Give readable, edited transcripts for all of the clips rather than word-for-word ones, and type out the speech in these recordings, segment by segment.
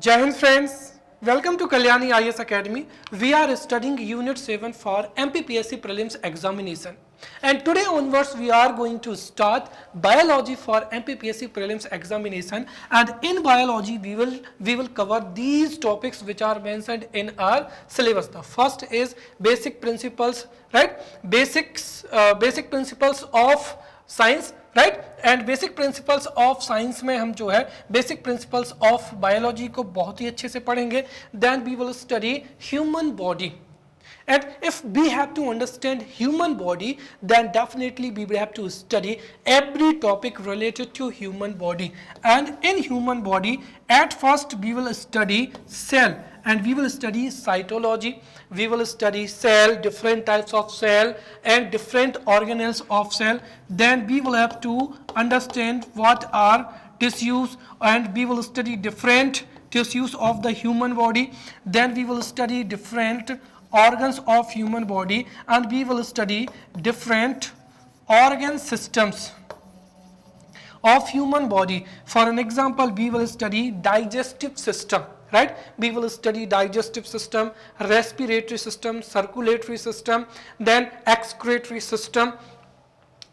Jai Hind friends, welcome to Kalyani IAS Academy. We are studying Unit 7 for MPPSC Prelims Examination. And today onwards we are going to start Biology for MPPSC Prelims Examination. And in Biology we will cover these topics which are mentioned in our syllabus. The first is basic principles, right? Basic principles of science, right and basic principles of science में हम जो है basic principles of biology को बहुत ही अच्छे से पढ़ेंगे. Then we will study human body. And if we have to understand human body, then definitely we will have to study every topic related to human body. And in human body, at first we will study cell and we will study cytology. We will study cell, different types of cell and different organelles of cell. Then we will have to understand what are tissues and we will study different tissues of the human body. Then we will study different organs of human body and we will study different organ systems of human body. For an example, we will study digestive system, right? We will study digestive system, respiratory system, circulatory system, then excretory system,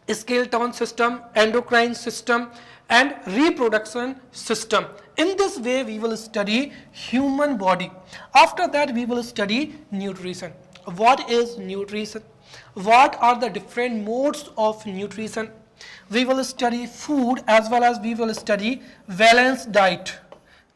skeleton system, endocrine system and reproduction system. In this way we will study human body. After that we will study nutrition. What is nutrition? What are the different modes of nutrition? We will study food as well as we will study balanced diet,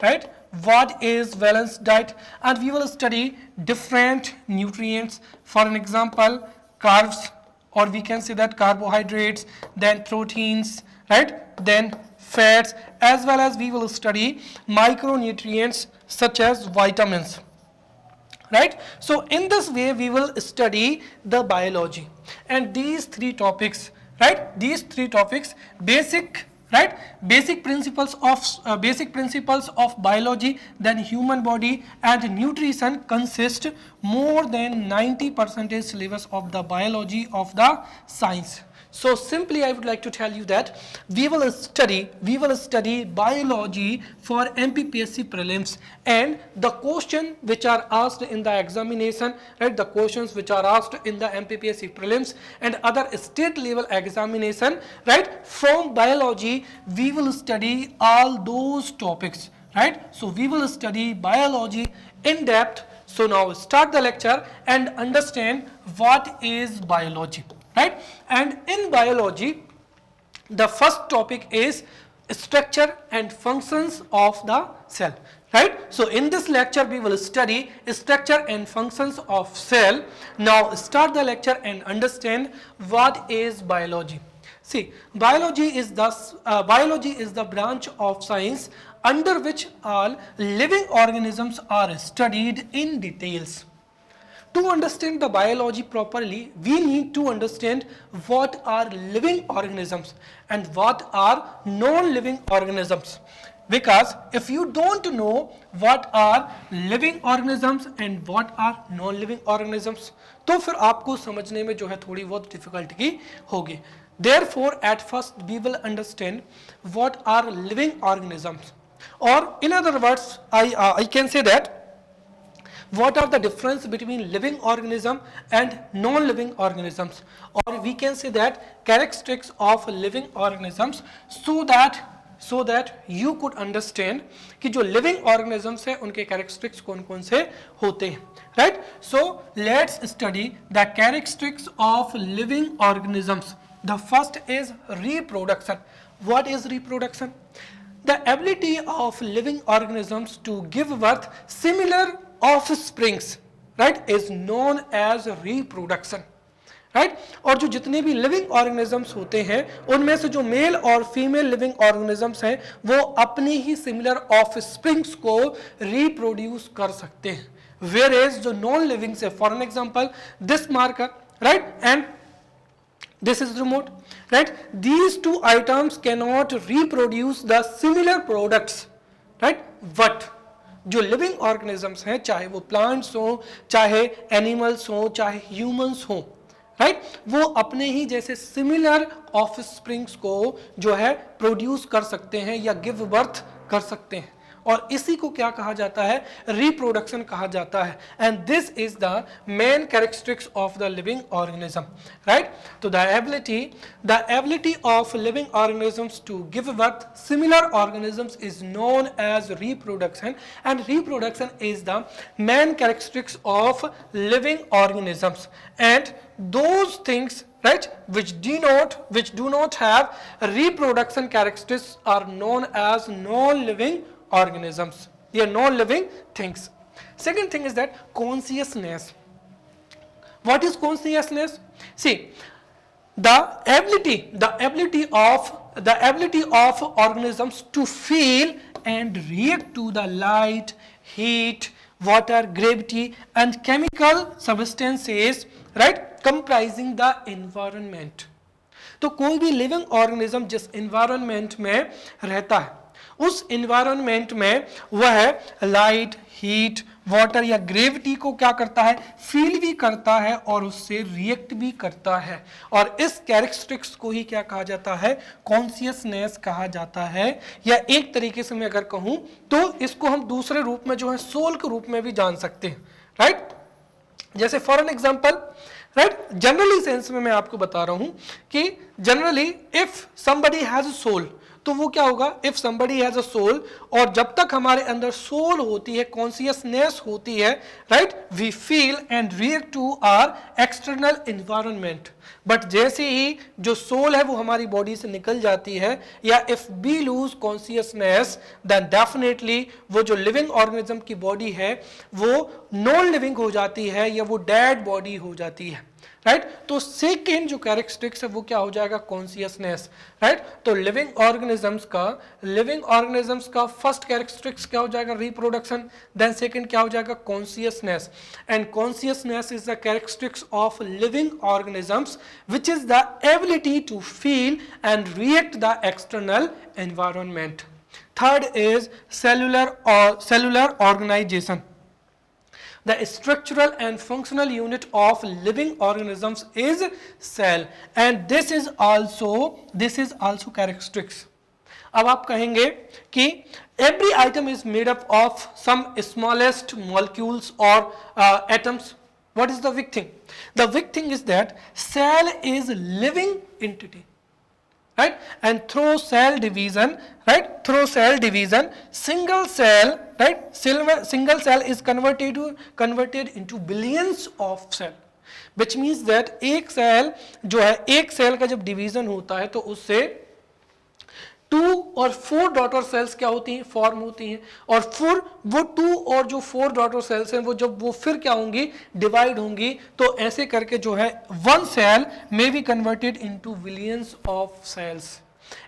right? What is balanced diet? And we will study different nutrients. For an example, carbs, or we can say that carbohydrates, then proteins, right? Then fats, as well as we will study micronutrients such as vitamins, right? So in this way we will study the biology and these three topics, right? These three topics, basic, right? Basic principles of biology, then human body and nutrition consist more than 90% syllabus of the biology of the science. So simply I would like to tell you that we will study biology for MPPSC prelims and the question which are asked in the examination, right? The questions which are asked in the MPPSC prelims and other state level examination, right? From biology we will study all those topics, right? So we will study biology in depth. So now start the lecture and understand what is biology. Right? And in biology, the first topic is structure and functions of the cell. Right? So in this lecture, we will study structure and functions of cell. Now start the lecture and understand what is biology. See, biology is the branch of science under which all living organisms are studied in details. To understand the biology properly, we need to understand what are living organisms and what are non-living organisms. Because if you don't know what are living organisms and what are non-living organisms, तो फिर आपको समझने में जो है थोड़ी बहुत difficulty होगी. Therefore, at first we will understand what are living organisms. Or in other words, I can say that what are the difference between living organism and non-living organisms, or we can say that characteristics of living organisms, so that you could understand कि जो living organisms है उनके characteristics कौन-कौन से होते हैं, right? So let's study the characteristics of living organisms. The first is reproduction. What is reproduction? The ability of living organisms to give birth similar offsprings, right, is known as reproduction, right? और जो जितने भी living organisms होते हैं उनमें से जो male और female living organisms हैं वो अपनी ही similar offsprings को reproduce कर सकते हैं, whereas जो non living से, for an example this marker, right, and this is remote, right? These two items cannot reproduce the similar products, right? But जो लिविंग ऑर्गेनिजम्स हैं, चाहे वो प्लांट्स हो, चाहे एनिमल्स हो, चाहे ह्यूमंस हो, राइट, वो अपने ही जैसे सिमिलर ऑफस्प्रिंग्स को जो है प्रोड्यूस कर सकते हैं या गिव बर्थ कर सकते हैं. और इसी को क्या कहा जाता है, रिप्रोडक्शन कहा जाता है. And this is the main characteristics of the living organism, right. तो the ability of living organisms to give birth similar organisms is known as reproduction, and reproduction is the main characteristics of living organisms. And those things, right, which do not have reproduction characteristics are known as non-living organisms. They are non-living things. Second thing is that consciousness. What is consciousness? See, the ability of organisms to feel and react to the light, heat, water, gravity and chemical substances, right, comprising the environment. तो कोई भी living organism जिस environment में रहता है, उस environment में वह लाइट, हीट, वाटर या ग्रेविटी को क्या करता है, फील भी करता है और उससे रिएक्ट भी करता है. और इस कैरेक्टरिस्टिक्स को ही क्या कहा जाता है, कॉन्शियसनेस कहा जाता है. या एक तरीके से मैं अगर कहूं तो इसको हम दूसरे रूप में जो है सोल के रूप में भी जान सकते हैं, राइट. जैसे for an example, right, generally sense में मैं आपको बता रहा हूं कि generally if somebody has a soul, तो वो क्या होगा, if somebody has a soul, और जब तक हमारे अंदर सोल होती है, कॉन्शियसनेस होती है, right, we feel and react to our external environment. But जैसे ही जो सोल है वो हमारी बॉडी से निकल जाती है, या if we lose consciousness, then definitely वो जो लिविंग ऑर्गेनिज्म की बॉडी है वो नॉन लिविंग हो जाती है या वो डेड बॉडी हो जाती है, राइट. तो सेकेंड जो कैरेक्टरिस्टिक्स है वो क्या हो जाएगा, कॉन्शियसनेस, राइट. तो लिविंग ऑर्गेनिजम्स का फर्स्ट कैरेक्टरिस्टिक्स क्या हो जाएगा, रिप्रोडक्शन. देन सेकेंड क्या हो जाएगा, consciousness. And consciousness is the characteristics of living organisms which is the ability to feel and react the external environment. Third is cellular organization. The structural and functional unit of living organisms is cell, and this is also characteristics. अब आप कहेंगे कि every item is made up of some smallest molecules or atoms. What is the big thing? The big thing is that cell is living entity, right? And through cell division, single cell, right? Single cell is converted into billions of cell, which means that एक cell जो है, एक cell का जब division होता है तो उससे 2 और 4 डॉटर सेल्स क्या होती हैं, फॉर्म होती हैं. और फिर वो 2 और जो 4 डॉटर सेल्स हैं वो जब वो फिर क्या होंगी, डिवाइड होंगी. तो ऐसे करके जो है one cell may be converted into billions of cells.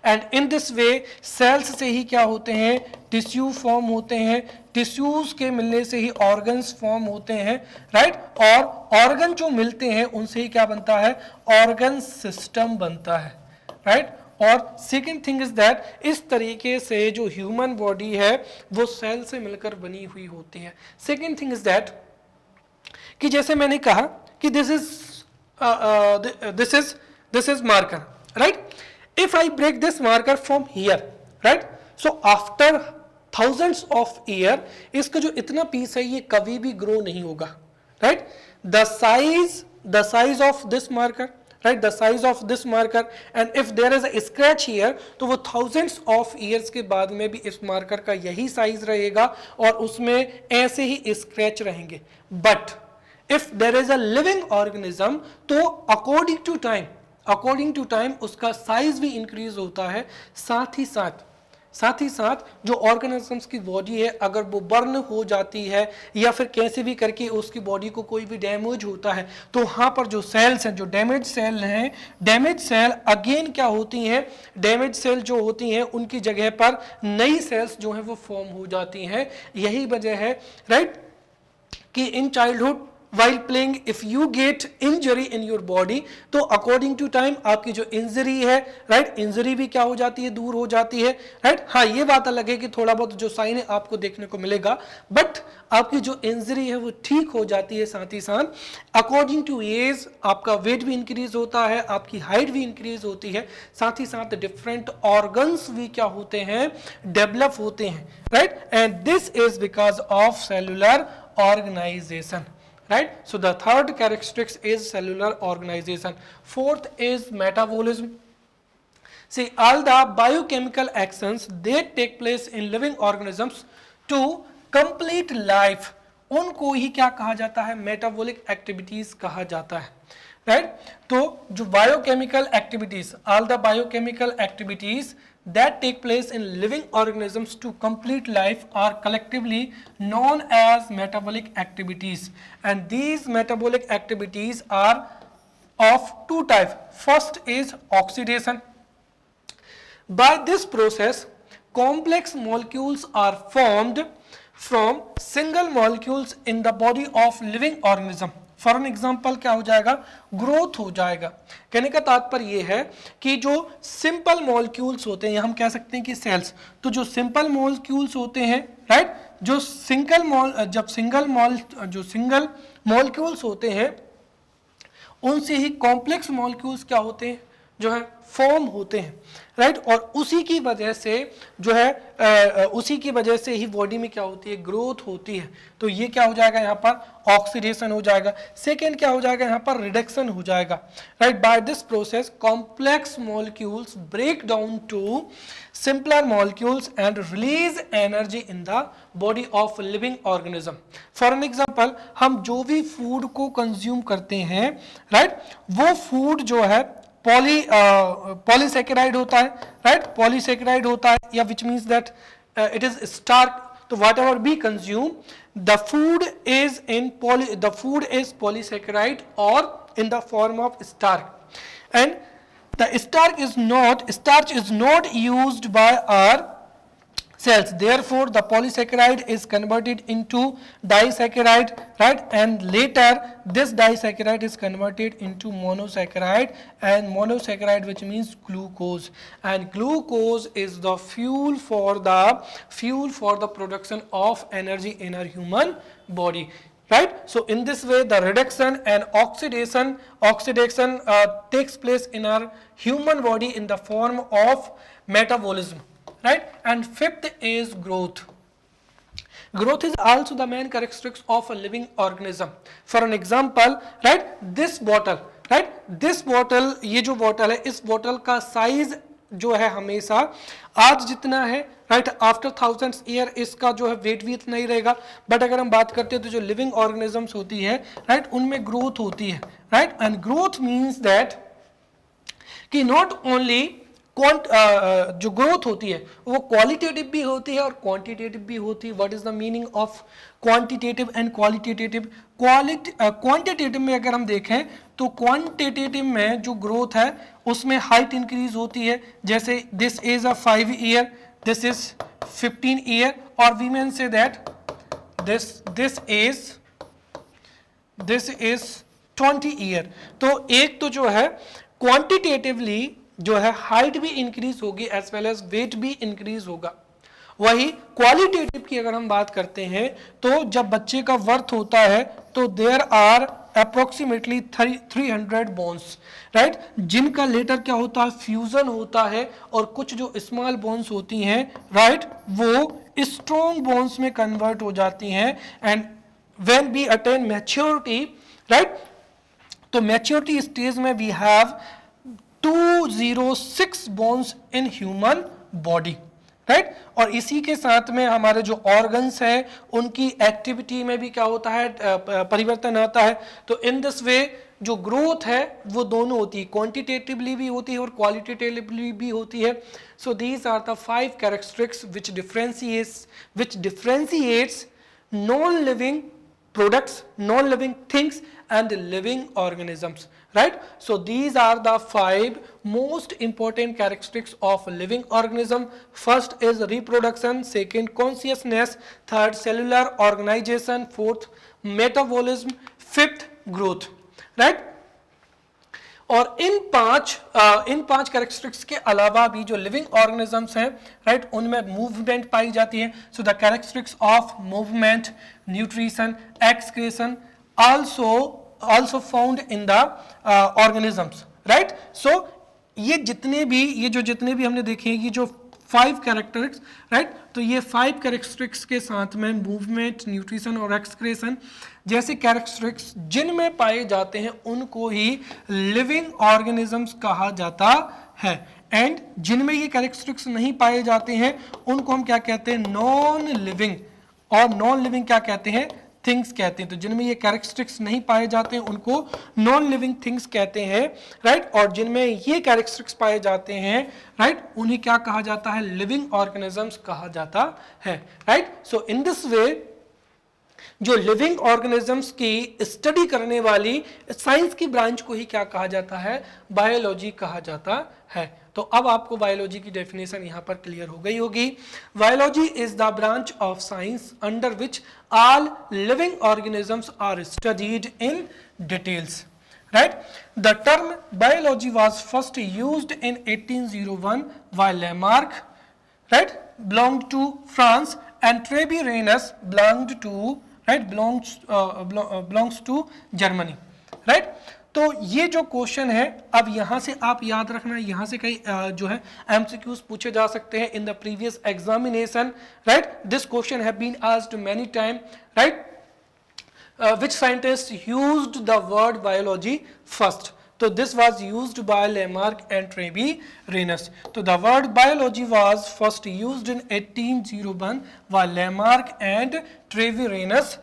And in this way cells से ही क्या होते हैं, टिश्यू फॉर्म होते हैं. टिश्यूज के मिलने से ही ऑर्गन्स फॉर्म होते हैं, राइट. और ऑर्गन जो मिलते हैं उनसे ही क्या बनता है, ऑर्गन सिस्टम बनता है, राइट. और सेकेंड थिंग इज दैट इस तरीके से जो ह्यूमन बॉडी है वो सेल से मिलकर बनी हुई होती है. सेकेंड थिंग इज दैट कि जैसे मैंने कहा कि this is marker, right. If I break this marker from here, right, so after thousands of year इसका जो इतना पीस है ये कभी भी ग्रो नहीं होगा, right. The size of this marker, right, the size of this marker, and if there is a scratch here तो वो thousands of years के बाद में भी इस मार्कर का यही साइज रहेगा और उसमें ऐसे ही स्क्रैच रहेंगे. But if there is a living organism तो according to time उसका साइज भी इंक्रीज होता है. साथ ही साथ जो ऑर्गेनिजम्स की बॉडी है अगर वो बर्न हो जाती है या फिर कैसे भी करके उसकी बॉडी को कोई भी डैमेज होता है तो वहाँ पर जो सेल्स हैं, जो डैमेज सेल अगेन क्या होती हैं, डैमेज सेल जो होती हैं उनकी जगह पर नई सेल्स जो हैं वो फॉर्म हो जाती हैं. यही वजह है, राइट, कि in childhood while playing if you get injury in your body, तो according to time आपकी जो इंजरी है, राइट, इंजरी भी क्या हो जाती है, दूर हो जाती है, राइट। हाँ, ये बात अलग है कि थोड़ा बहुत जो साइन है आपको देखने को मिलेगा, बट आपकी जो इंजरी है वो ठीक हो जाती है। साथ ही साथ अकॉर्डिंग टू एज आपका वेट भी इंक्रीज होता है, आपकी हाइट भी इंक्रीज होती है, साथ ही साथ डिफरेंट ऑर्गन्स भी क्या होते हैं, डेवलप होते हैं, right. And this is because of cellular organisation, right? So the third characteristics is cellular organization. Fourth is metabolism. See, all the biochemical actions that take place in living organisms to complete life, उनको ही क्या कहा जाता है, metabolic activities कहा जाता है, right. तो जो biochemical activities, all the biochemical activities that take place in living organisms to complete life are collectively known as metabolic activities, and these metabolic activities are of two types. First is oxidation. By this process complex molecules are formed from single molecules in the body of living organism. For an example क्या हो जाएगा, growth हो जाएगा। कहने का तात्पर्य यह है कि जो सिंपल मॉलिक्यूल्स होते हैं, या हम कह सकते हैं कि सेल्स, तो जो सिंपल मॉलिक्यूल्स होते हैं, राइट, जो सिंगल मॉलिक्यूल्स होते हैं उनसे ही कॉम्प्लेक्स मॉलिक्यूल्स क्या होते हैं, जो है फॉर्म होते हैं, राइट। और उसी की वजह से जो है उसी की वजह से ही बॉडी में क्या होती है, ग्रोथ होती है। तो ये क्या हो जाएगा, यहाँ पर ऑक्सीडेशन हो जाएगा। सेकेंड क्या हो जाएगा, यहाँ पर रिडक्शन हो जाएगा, right. By this process complex molecules break down to simpler molecules and release energy in the body of living organism. For an example, हम जो भी फूड को कंज्यूम करते हैं, राइट, वो फूड जो है पॉलीसेकेराइड होता है, राइट, पॉलीसेकेराइड होता है, या which means that it is starch. तो whatever be consume, the food is polysaccharide और in the form of starch, and the starch is not used by our cells, therefore the polysaccharide is converted into disaccharide, right, and later this disaccharide is converted into monosaccharide, and monosaccharide which means glucose, and glucose is the fuel for the production of energy in our human body, right. So in this way the reduction and oxidation takes place in our human body in the form of metabolism, right. And fifth is growth. Growth is also the main characteristics of a living organism. For an example, right, this bottle, right, this bottle, ये जो bottle है, इस bottle का size जो है हमेशा आज जितना है, राइट, आफ्टर थाउजेंड्स ईयर इसका जो है वेट भी इतना ही रहेगा। बट अगर हम बात करते हैं तो जो लिविंग ऑर्गेनिजम्स होती है, राइट, उनमें ग्रोथ होती है, right. And growth means that कि नॉट ओनली जो ग्रोथ होती है वो क्वालिटेटिव भी होती है और क्वांटिटेटिव भी होती है। What is the meaning of quantitative and qualitative? Quantitative में अगर हम देखें तो क्वांटिटेटिव में जो ग्रोथ है उसमें हाइट इंक्रीज होती है, जैसे this is a 5 year, this is 15 year, और we can say that this is 20 year. तो एक तो जो है क्वांटिटेटिवली जो है हाइट भी इंक्रीज होगी एज वेल एज वेट भी इंक्रीज होगा। वही क्वालिटेटिव की अगर हम बात करते हैं तो जब बच्चे का बर्थ होता है तो there are approximately 300 bones, right, जिनका लेटर क्या होता है, फ्यूजन होता है, और कुछ जो स्मॉल बोन्स होती हैं, राइट, वो स्ट्रॉन्ग बोन्स में कन्वर्ट हो जाती हैं। And when we attain maturity, right, तो मैच्योरिटी स्टेज में we have 206 bones in human body, right. और इसी के साथ में हमारे जो ऑर्गन्स हैं उनकी एक्टिविटी में भी क्या होता है, परिवर्तन आता है। तो इन दिस वे जो ग्रोथ है वो दोनों होती है, क्वांटिटेटिवली भी होती है और क्वालिटेटिवली भी होती है। So these are the 5 characteristics which differentiates non-living products, non-living things and living organisms, right. So these are the 5 most important characteristics of living organism. First is reproduction, second consciousness, third cellular organization, fourth metabolism, fifth growth, right. और इन पांच characteristics के अलावा भी जो living organisms हैं, right, उनमें movement पाई जाती है। So the characteristics of movement, nutrition, excretion also found in the organisms, right? So ये जितने भी हमने देखे हैं, ये जो 5 कैरेक्टरिस्टिक्स, राइट, तो ये 5 कैरेक्टरिस्टिक्स के साथ में मूवमेंट, न्यूट्रिशन और एक्सक्रीशन जैसे कैरेक्टरिस्टिक्स जिनमें पाए जाते हैं उनको ही लिविंग ऑर्गेनिजम्स कहा जाता है। एंड जिनमें ये कैरेक्टरिस्टिक्स नहीं पाए जाते हैं उनको हम क्या कहते हैं? Non living. और नॉन लिविंग क्या कहते हैं? थिंग्स कहते हैं। तो जिनमें ये कैरेक्टरिस्टिक्स नहीं पाए जाते हैं उनको नॉन लिविंग थिंग्स कहते हैं, राइट। और जिनमें ये कैरेक्टरिस्टिक्स पाए जाते हैं, राइट, उन्हें क्या कहा जाता है? लिविंग ऑर्गेनिजम्स कहा जाता है, राइट। सो इन दिस वे जो लिविंग ऑर्गेनिजम्स की स्टडी करने वाली साइंस की ब्रांच को ही क्या कहा जाता है? बायोलॉजी कहा जाता है। तो अब आपको बायोलॉजी की डेफिनेशन यहां पर क्लियर हो गई होगी। Biology is the branch of science under which all living organisms are studied in details, right? The term biology was first used in 1801 by Lamarck, right, belonged to France, and Treviranus belongs to Germany, right? तो ये जो question है, अब यहाँ से आप याद रखना, यहाँ से कई जो है एमसीक्यूज पूछे जा सकते हैं in the previous examination, right. This question have been asked many time, right. which scientist used the word biology first? So this was used by Lamarck and Treviranus. So the word biology was first used in 1801 by Lamarck and Treviranus.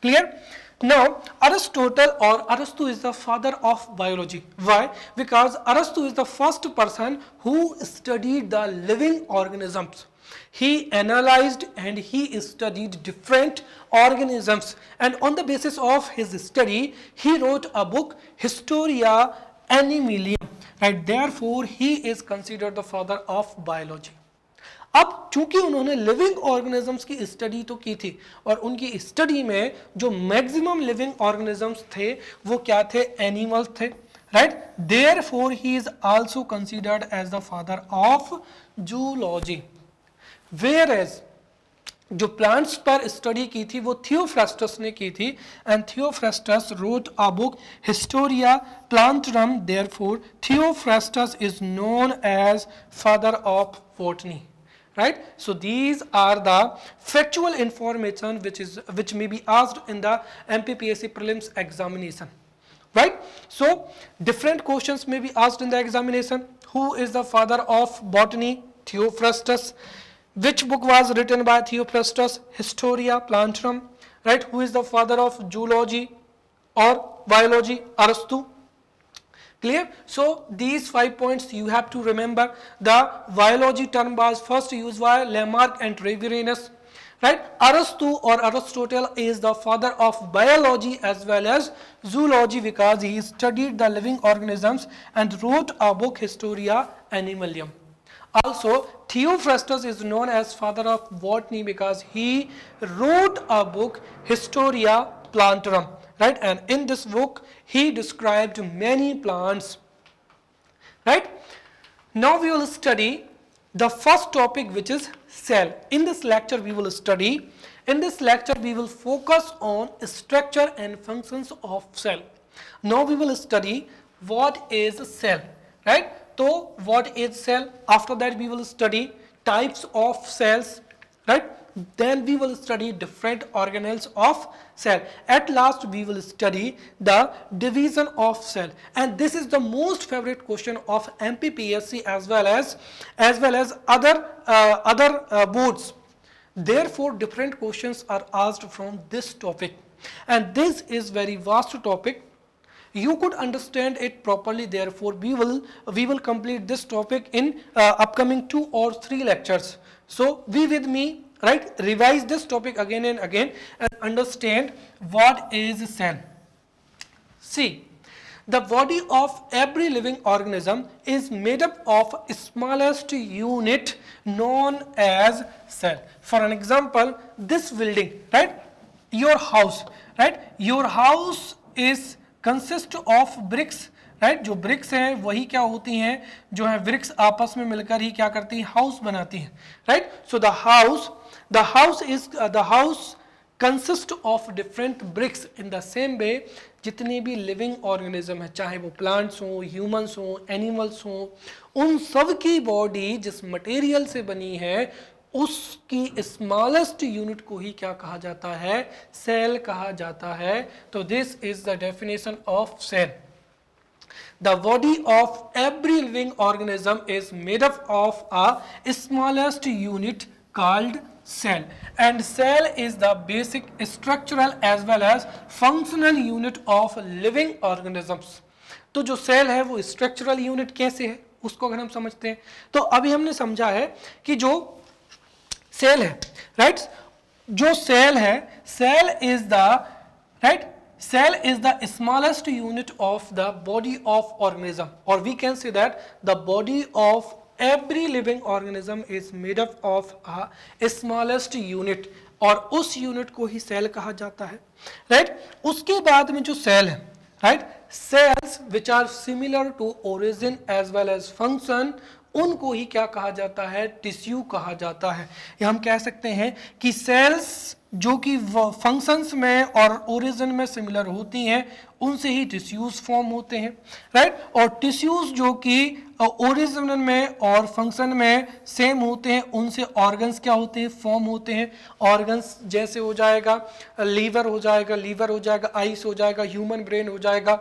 Clear? Now Aristotle or Aristo is the father of biology. Why? Because Aristo is the first person who studied the living organisms. He analyzed and he studied different organisms, and on the basis of his study he wrote a book, Historia Animalium, right? Therefore he is considered the father of biology. अब चूंकि उन्होंने living organisms की study तो की थी और उनकी study में जो मैक्सिमम लिविंग ऑर्गेनिजम्स थे वो क्या थे? एनिमल्स थे, right. Therefore he is also considered as the father of zoology. Whereas जो प्लांट्स पर स्टडी की थी वो थियोफ्रास्टस ने की थी, and Theophrastus wrote a book Historia Plantarum. Therefore Theophrastus is known as father of botany, right? So these are the factual information which may be asked in the MPPSC prelims examination, right? So different questions may be asked in the examination. Who is the father of botany? Theophrastus. Which book was written by Theophrastus? Historia Plantarum, right? Who is the father of zoology or biology? Aristo. Clear? So these 5 points you have to remember. The biology term was first used by Lamarck and Treviranus, right? Aristo or Aristotle is the father of biology as well as zoology because he studied the living organisms and wrote a book, Historia Animalium. Also, Theophrastus is known as father of botany because he wrote a book, Historia Plantarum, right? And in this book he described many plants, right? Now we will study the first topic, which is cell. In this lecture we will focus on structure and functions of cell. Now we will study what is cell, right? So what is cell? After that we will study types of cells, right? Then we will study different organelles of cell. At last we will study the division of cell, and this is the most favorite question of MPPSC as well as other boards. Therefore different questions are asked from this topic, and this is very vast topic. You could understand it properly. Therefore we will complete this topic in upcoming 2 or 3 lectures. So be with me, right? Revise this topic again and again and understand what is cell. See, the body of every living organism is made up of smallest unit known as cell. For an example, this building, right? your house, right? Your house is consist of bricks, right? जो bricks हैं वही क्या होती हैं, जो है bricks आपस में मिलकर ही क्या करती हैं, house बनाती हैं, right? So the house consist of different bricks in the same way. जितने भी लिविंग ऑर्गेनिज्म है, चाहे वो प्लांट्स हों, ह्यूमंस हों, एनिमल्स हों, उन सब की बॉडी जिस मटेरियल से बनी है उसकी स्मॉलेस्ट यूनिट को ही क्या कहा जाता है, सेल कहा जाता है. तो this is the definition of cell. The body of every living organism is made up of a smallest unit called cell, and cell is the basic structural as well as functional unit of living organisms. तो जो cell है वो structural unit कैसे है उसको अगर हम समझते हैं तो अभी हमने समझा है कि जो सेल है, राइट, जो सेल है, cell is the, right, cell is the smallest unit of the body of organism, or we can say that the body of every living organism is made up of a smallest unit, और उस unit को ही cell कहा जाता है, right. उसके बाद में जो सेल है, right, cells which are similar to origin as well as function, उनको ही क्या कहा जाता है, टिश्यू कहा जाता है. या हम कह सकते हैं कि सेल्स जो कि फंक्शंस में और ओरिजिन में सिमिलर होती हैं उनसे ही टिश्यूज फॉर्म होते हैं, राइट. और टिश्यूज जो कि ओरिजिन में और फंक्शन में सेम होते हैं उनसे ऑर्गन्स क्या होते हैं, फॉर्म होते हैं. ऑर्गन्स जैसे हो जाएगा लीवर हो जाएगा, आइस हो जाएगा, ह्यूमन ब्रेन हो जाएगा,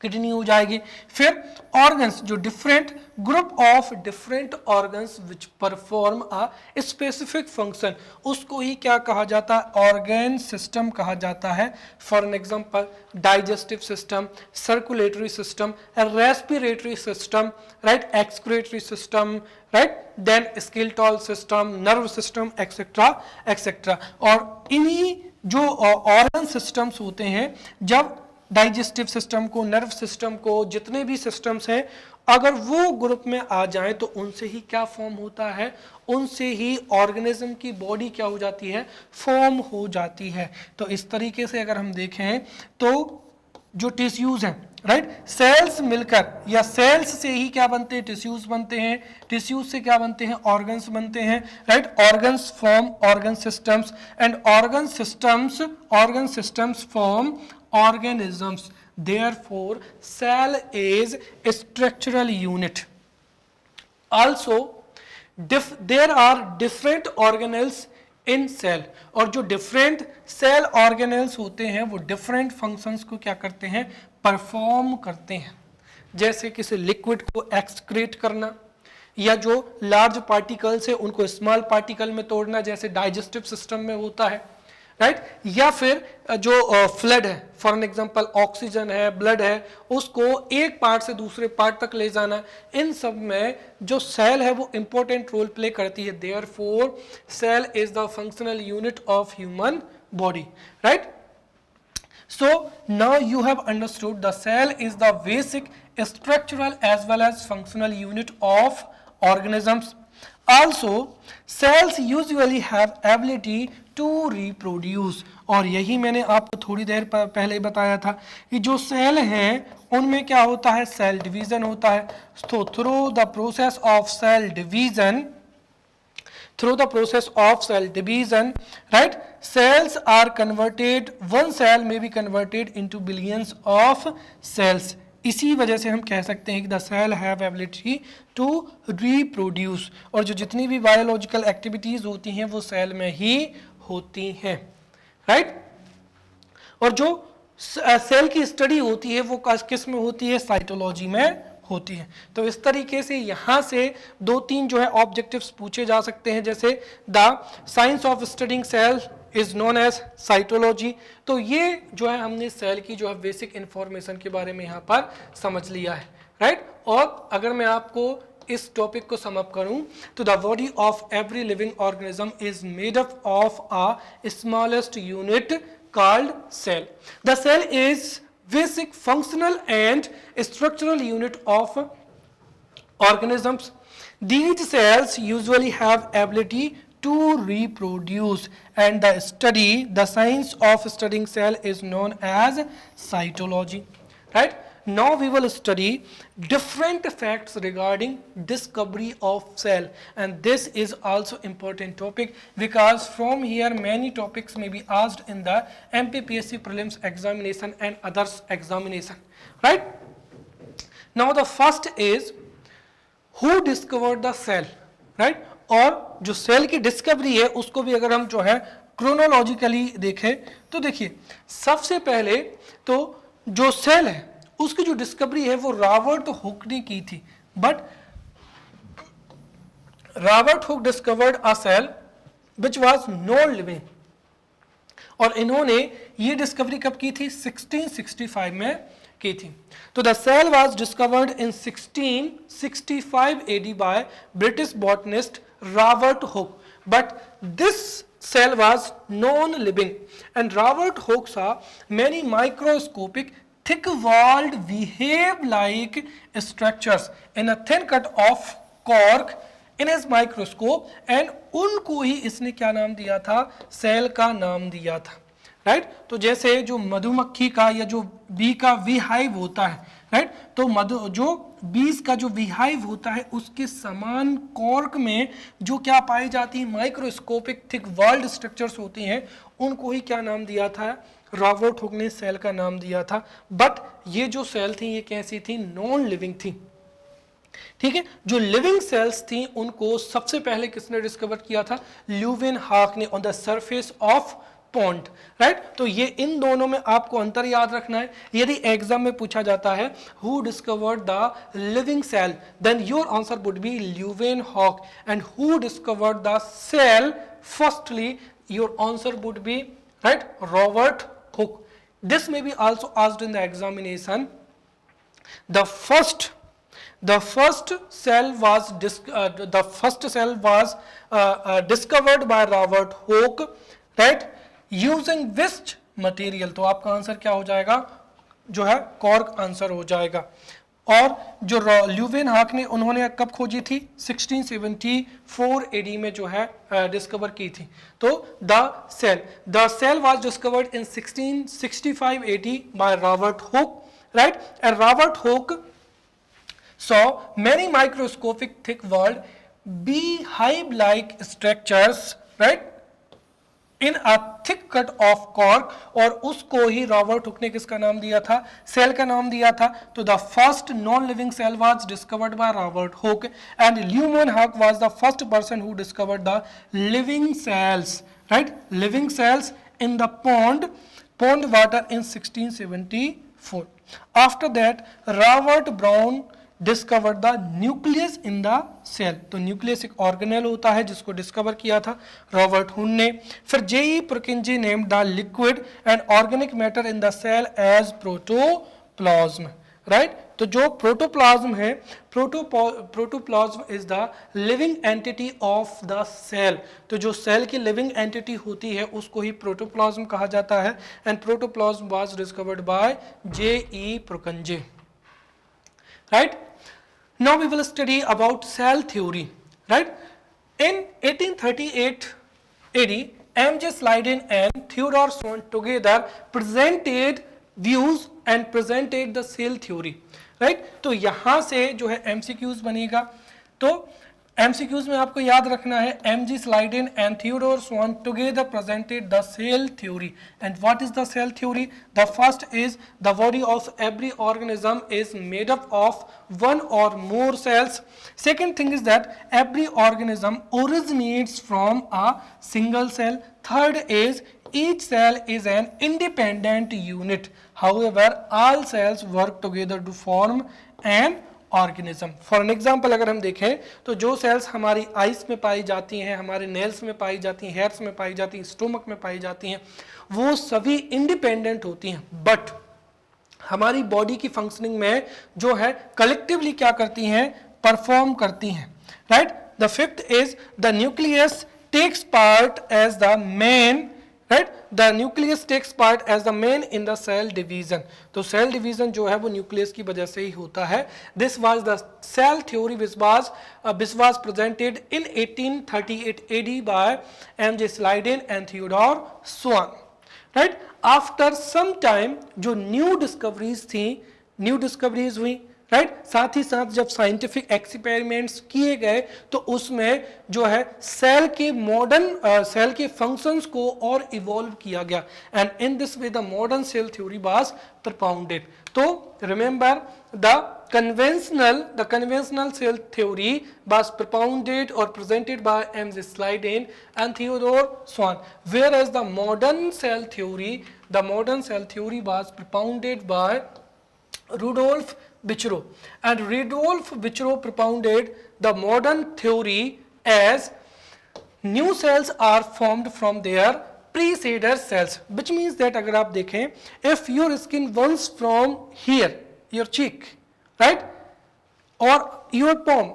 किडनी हो जाएगी. फिर ऑर्गन्स जो different group of different organs which perform a specific function, उसको ही क्या कहा जाता है, ऑर्गन सिस्टम कहा जाता है. For an example digestive system, circulatory system, respiratory system, right, excretory system, right, then skeletal system, nerve system, etcetera etcetera. और इन्हीं जो ऑर्गन सिस्टम्स होते हैं, जब डाइजेस्टिव सिस्टम को, नर्व सिस्टम को, जितने भी सिस्टम्स हैं, अगर वो ग्रुप में आ जाएं तो उनसे ही क्या फॉर्म होता है, उनसे ही ऑर्गेनिज्म की बॉडी क्या हो जाती है, फॉर्म हो जाती है. तो इस तरीके से अगर हम देखें तो जो टिश्यूज हैं, राइट, सेल्स मिलकर या सेल्स से ही क्या बनते हैं, टिश्यूज बनते हैं, टिश्यूज से क्या बनते हैं, ऑर्गन्स बनते हैं, right. Organs form organ systems and organ systems form organisms. Therefore cell is a structural unit. Also there are different organelles in cell, और जो different cell organelles होते हैं वो different functions को क्या करते हैं, perform करते हैं. जैसे किसी लिक्विड को एक्सक्रीट करना, या जो लार्ज पार्टिकल्स है उनको स्मॉल पार्टिकल में तोड़ना, जैसे डाइजेस्टिव सिस्टम में होता है, राइट. या फिर जो फ्लड है, फॉर एन एग्जांपल ऑक्सीजन है, ब्लड है, उसको एक पार्ट से दूसरे पार्ट तक ले जाना, इन सब में जो सेल है वो इंपॉर्टेंट रोल प्ले करती है. Therefore cell is the functional unit of human body, right. So now you have understood the cell is the basic structural as well as functional unit of organisms. Also cells usually have ability to reproduce, और यही मैंने आपको थोड़ी देर पहले बताया था कि जो सेल हैं उनमें क्या होता है, सेल डिवीजन होता है. तो through the process of cell division, right, cells are converted, one cell may be converted into billions of cells. इसी वजह से हम कह सकते हैं कि the cell have ability to reproduce, और जो जितनी भी बायोलॉजिकल एक्टिविटीज होती हैं वो सेल में ही होती हैं, राइट. और जो सेल की स्टडी होती है वो किस में होती है, साइटोलॉजी में होती है. तो इस तरीके से यहाँ से 2-3 जो है ऑब्जेक्टिव्स पूछे जा सकते हैं, जैसे the science of studying cell is known as cytology. तो ये जो है हमने सेल की जो है बेसिक इंफॉर्मेशन के बारे में यहाँ पर समझ लिया है, राइट. और अगर मैं आपको इस टॉपिक को सम अप करूं तो the body of every living organism is made up of a smallest unit called cell. The cell is basic functional and structural unit of organisms. These cells usually have ability to reproduce, and the science of studying cell is known as cytology. Right? Now we will study different facts regarding discovery of cell, and this is also important topic because from here many topics may be asked in the MPPSC prelims examination and others examination. Right? Now the first is who discovered the cell. Right? और जो cell की discovery है उसको भी अगर हम जो है क्रोनोलॉजिकली देखें तो देखिए सबसे पहले तो जो सेल है उसकी जो डिस्कवरी है वो रॉबर्ट हुक ने की थी. But Robert Hooke discovered a cell which was non living, और इन्होंने ये डिस्कवरी कब की थी? 1665 में की थी. तो the cell was discovered in 1665 AD by British botanist Robert Hooke, but this cell was non-living, and Robert Hooke saw many microscopic thick-walled wave-like structures in a thin cut of cork in his microscope, and उनको ही इसने क्या नाम दिया था? Cell का नाम दिया था. राइट? तो जैसे जो मधुमक्खी का या जो बी का वी हाइव होता है, राइट, तो जो बीज का जो वीहाइव होता है उसके समान कॉर्क में जो क्या पाई जाती है? माइक्रोस्कोपिक थिक वॉल्ड स्ट्रक्चर्स होती हैं, उनको ही क्या नाम दिया था? रॉबर्ट हुक ने सेल का नाम दिया था. बट ये जो सेल थी ये कैसी थी? नॉन लिविंग थी. ठीक है. जो लिविंग सेल्स थी उनको सबसे पहले किसने डिस्कवर किया था? ल्यूवेनहॉक ने on the surface of pond. Right? तो ये इन दोनों में आपको अंतर याद रखना है. यदि एग्जाम में पूछा जाता है who discovered the living cell, then your answer would be Leeuwenhoek, and who discovered the cell, firstly your answer would be right Robert Hooke. This may be also asked in the examination. The first cell was discovered by Robert Hooke, right? Using which material? तो आपका answer क्या हो जाएगा? जो है cork answer हो जाएगा. और जो ल्यूवेनहॉक ने उन्होंने कब खोजी थी? 1674 AD में जो है डिस्कवर की थी. तो the cell was discovered in 1665 AD by Robert Hooke, right? And Robert Hooke saw many microscopic thick walled beehive like structures, right, in a thick cut of cork, और उसको ही रॉबर्ट हुक ने किसका नाम दिया था? सेल का नाम दिया था. तो the first non living cell was discovered by Robert Hooke, and Leeuwenhoek was the first person who discovered the living cells, right, living cells in the pond water in 1674. After that Robert Brown discovered the nucleus in the cell. तो nucleus एक organelle होता है जिसको discover किया था Robert Hooke ने. फिर J E Purkinje named the liquid and organic matter in the cell as protoplasm, right? तो जो प्रोटोप्लाज्म है, protoplasm is the living entity of the cell. तो जो सेल की लिविंग एंटिटी होती है उसको ही प्रोटोप्लाज्म कहा जाता है, and protoplasm was discovered by J E Purkinje, right? Now we will study about cell theory, right? In 1838 AD, M.J. Sleiden and Theodore Swan together presented views and presented the cell theory, right? तो यहाँ से जो है MCQs बनेगा. तो MCQs में आपको याद रखना है M.G. Sleiden and Theodore Swan together presented the cell theory. And what is the cell theory? The first is the body of every organism is made up of one or more cells. Second thing is that every organism originates from a single cell. Third is each cell is an independent unit. However, all cells work together to form an organism. For an example अगर हम देखें तो जो sales हमारी ice में पाई जाती हैं, हमारे नेल्स में पाई जाती हैं, हेयर्स में पाई जाती हैं, स्टोमक में पाई जाती हैं, वो सभी इंडिपेंडेंट होती हैं. बट हमारी बॉडी की फंक्शनिंग में जो है कलेक्टिवली क्या करती हैं? परफॉर्म करती हैं, right? The fifth is the nucleus takes part as the main right, the nucleus takes part as the main in the cell division. तो सेल डिवीजन जो है वो न्यूक्लियस की वजह से ही होता है। This was the cell theory which was presented in 1838 AD by M J. Schleiden and Theodor Schwann. Right, after some time जो न्यू डिस्कवरीज हुई, राइट, साथ ही साथ जब साइंटिफिक एक्सपेरिमेंट्स किए गए तो उसमें जो है सेल के फंक्शंस को और इवॉल्व किया गया, and in this way the modern cell theory was propounded। तो remember the conventional cell theory was propounded or presented by M.J. Slyden and Theodore Swan, whereas the modern cell theory was propounded by Rudolf Virchow, and Rudolf Virchow propounded the modern theory as new cells are formed from their preceded cells, which means that अगर आप देखें, if your skin burns from here, your cheek, right, or your palm,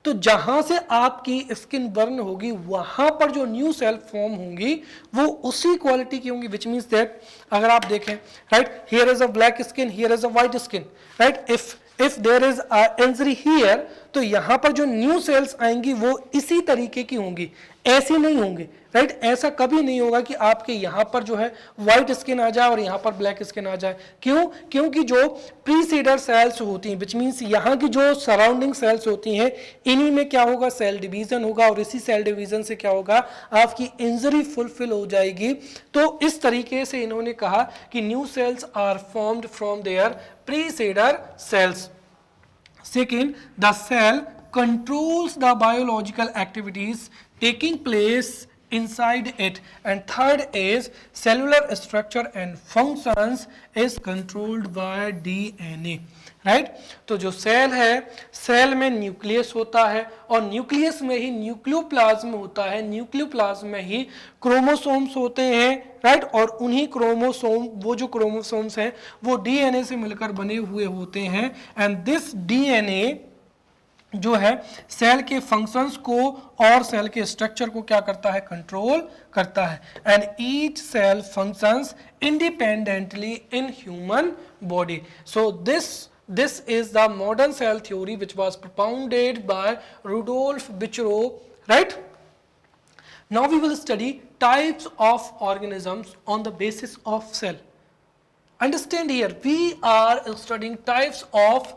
तो जहां से आपकी skin burn होगी वहां पर जो न्यू सेल फॉर्म होंगी वो उसी क्वालिटी की होंगी, विच मीन्स दैट अगर आप देखें, right, here is a black skin, here is a white skin, right, if there is injury here, तो यहां पर जो न्यू सेल्स आएंगी वो इसी तरीके की होंगी, ऐसी नहीं होंगी, राइट, ऐसा कभी नहीं होगा कि आपके यहां पर जो है व्हाइट स्किन आ जाए और यहां पर ब्लैक स्किन आ जाए। क्यों? क्योंकि जो प्रीसीडर सेल्स होती हैं, विच मीन्स यहां की जो सराउंडिंग सेल्स होती हैं, इन्हीं में क्या होगा, सेल डिवीजन होगा, और इसी सेल डिवीजन से क्या होगा, आपकी इंजरी फुलफिल हो जाएगी। तो इस तरीके से इन्होंने कहा कि new cells are formed from their preceder cells. Second, the cell controls the biological activities taking place inside it, and third is cellular structure and functions is controlled by DNA, right. तो जो cell है, cell में nucleus होता है और nucleus में ही nucleoplasm होता है, न्यूक्लियोप्लाज्म में ही क्रोमोसोम्स होते हैं, राइट, और उन्हीं वो जो क्रोमोसोम्स हैं वो डीएनए से मिलकर बने हुए होते हैं, एंड दिस डीएनए जो है सेल के फंक्शंस को और सेल के स्ट्रक्चर को क्या करता है, कंट्रोल करता है, and each cell functions independently in human body. So this is the modern cell theory which was propounded by Rudolf Virchow, right? Now we will study types of organisms on the basis of cell. Understand here, we are studying types of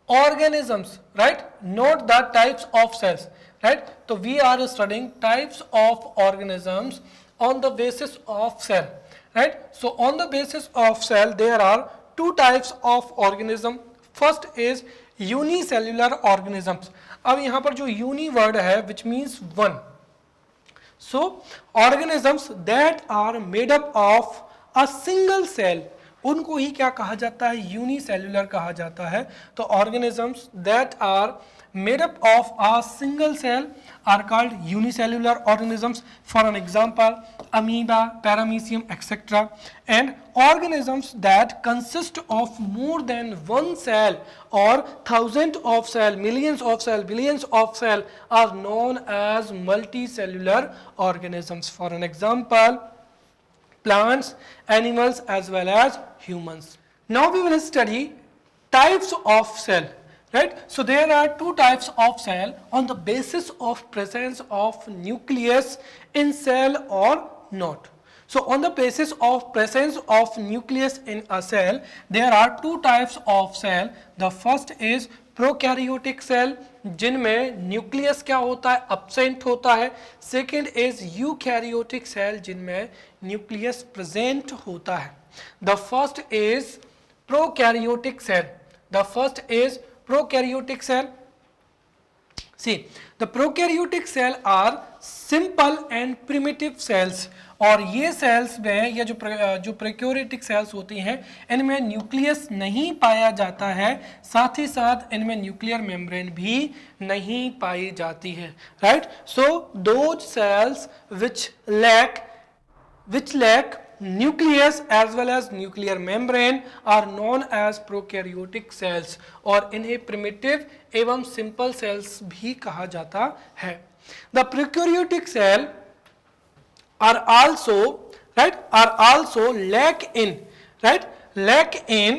organisms, right, not the types of cells, right? So we are studying types of organisms on the basis of cell, right? So on the basis of cell there are two types of organism. First is unicellular organisms. अब यहां पर जो uni word है which means one, so organisms that are made up of a single cell, उनको ही क्या कहा जाता है, यूनिसेल्युलर कहा जाता है। तो organisms that are made up of a single cell are called unicellular organisms. For an example, amoeba, paramecium, etc. And organisms that consist of more than one cell or thousands of cell, millions of cell, billions of cell are known as multicellular organisms. For an example, plants, animals as well as humans. Now we will study types of cell. Right, so there are two types of cell on the basis of presence of nucleus in cell or not. So on the basis of presence of nucleus in a cell, there are two types of cell. The first is prokaryotic cell जिनमें nucleus क्या होता है, absent होता है. Second is eukaryotic cell जिनमें nucleus present होता है. The first is prokaryotic cell. The first is prokaryotic cell. See, the prokaryotic cell are simple and primitive cells. और ये सेल्स में या जो प्रोकैरियोटिक सेल्स होती हैं इनमें न्यूक्लियस नहीं पाया जाता है, साथ ही साथ इनमें न्यूक्लियर मेम्ब्रेन भी नहीं पाई जाती है. Right, so those cells which lack nucleus as well as nuclear membrane are known as prokaryotic cells और इन्हें primitive एवं simple cells भी कहा जाता है. The prokaryotic cell are also right, are also lack in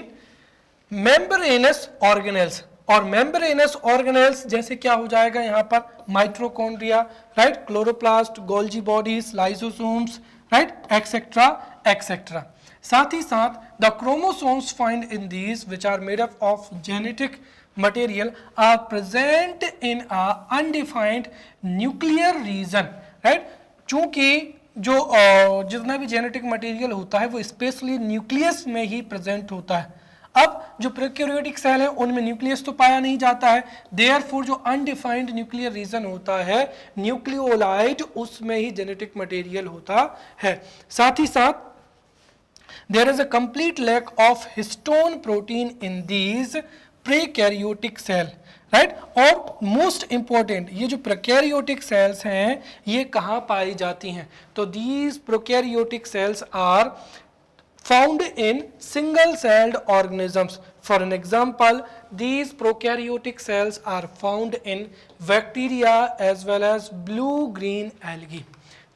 membranous organelles. और membranous organelles जैसे क्या हो जाएगा यहाँ पर, mitochondria, right, chloroplast, Golgi bodies, lysosomes, right, etcetera etcetera. साथ ही साथ the chromosomes find in these which are made up of genetic material are present in a undefined nuclear region, right. चूंकि जो जितना भी जेनेटिक मटेरियल होता है वो स्पेशली न्यूक्लियस में ही प्रेजेंट होता है. अब जो प्रोकैरियोटिक सेल है उनमें न्यूक्लियस तो पाया नहीं जाता है, देयरफॉर जो अनडिफाइंड न्यूक्लियर रीजन होता है, न्यूक्लियोलाइट, उसमें ही जेनेटिक मटेरियल होता है. साथ ही साथ there is a complete lack of histone protein in these prokaryotic cell, right. और मोस्ट इंपॉर्टेंट, ये जो प्रोकैरियोटिक सेल्स हैं ये कहाँ पाई जाती हैं, तो these prokaryotic cells are found in single celled organisms. For an example, these prokaryotic cells are found in bacteria as well as blue green algae,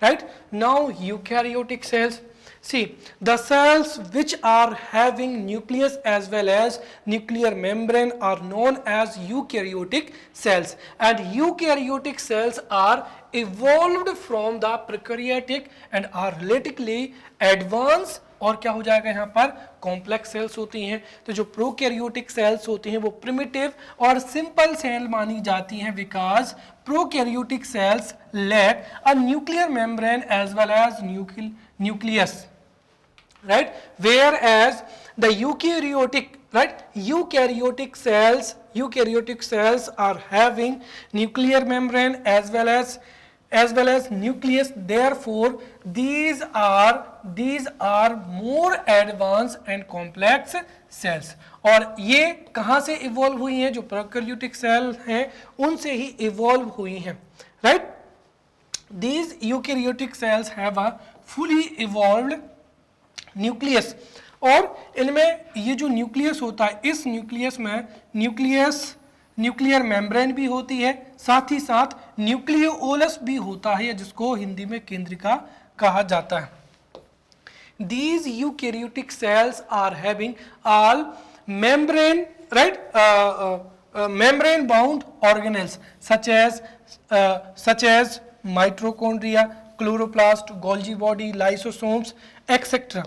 right. Now eukaryotic cells, see, the cells which are having nucleus as well as nuclear membrane are known as eukaryotic cells, and eukaryotic cells are evolved from the prokaryotic and are relatively advanced. और क्या हो जाएगा यहाँ पर, complex sales होती हैं. तो जो प्रोकैरियोटिक सेल्स होती हैं वो प्रिमिटिव और सिंपल सेल मानी जाती हैं, because prokaryotic cells lack a nuclear membrane as well as nucleus, right, whereas the eukaryotic cells are having nuclear membrane as well as nucleus, therefore these are more advanced and complex cells. और ये कहाँ से evolve हुई हैं, जो prokaryotic cell हैं उनसे ही evolve हुई हैं, right. These eukaryotic cells have a fully evolved nucleus, और इनमें ये जो न्यूक्लियस होता है, इस न्यूक्लियस में न्यूक्लियर मेम्ब्रेन भी होती है, साथ ही साथ न्यूक्लियोलस भी होता है, जिसको हिंदी में केंद्रिका कहा जाता है. These eukaryotic cells are having all membrane, right, membrane bound organelles such as mitochondria, chloroplast, Golgi body, lysosomes, etcetera.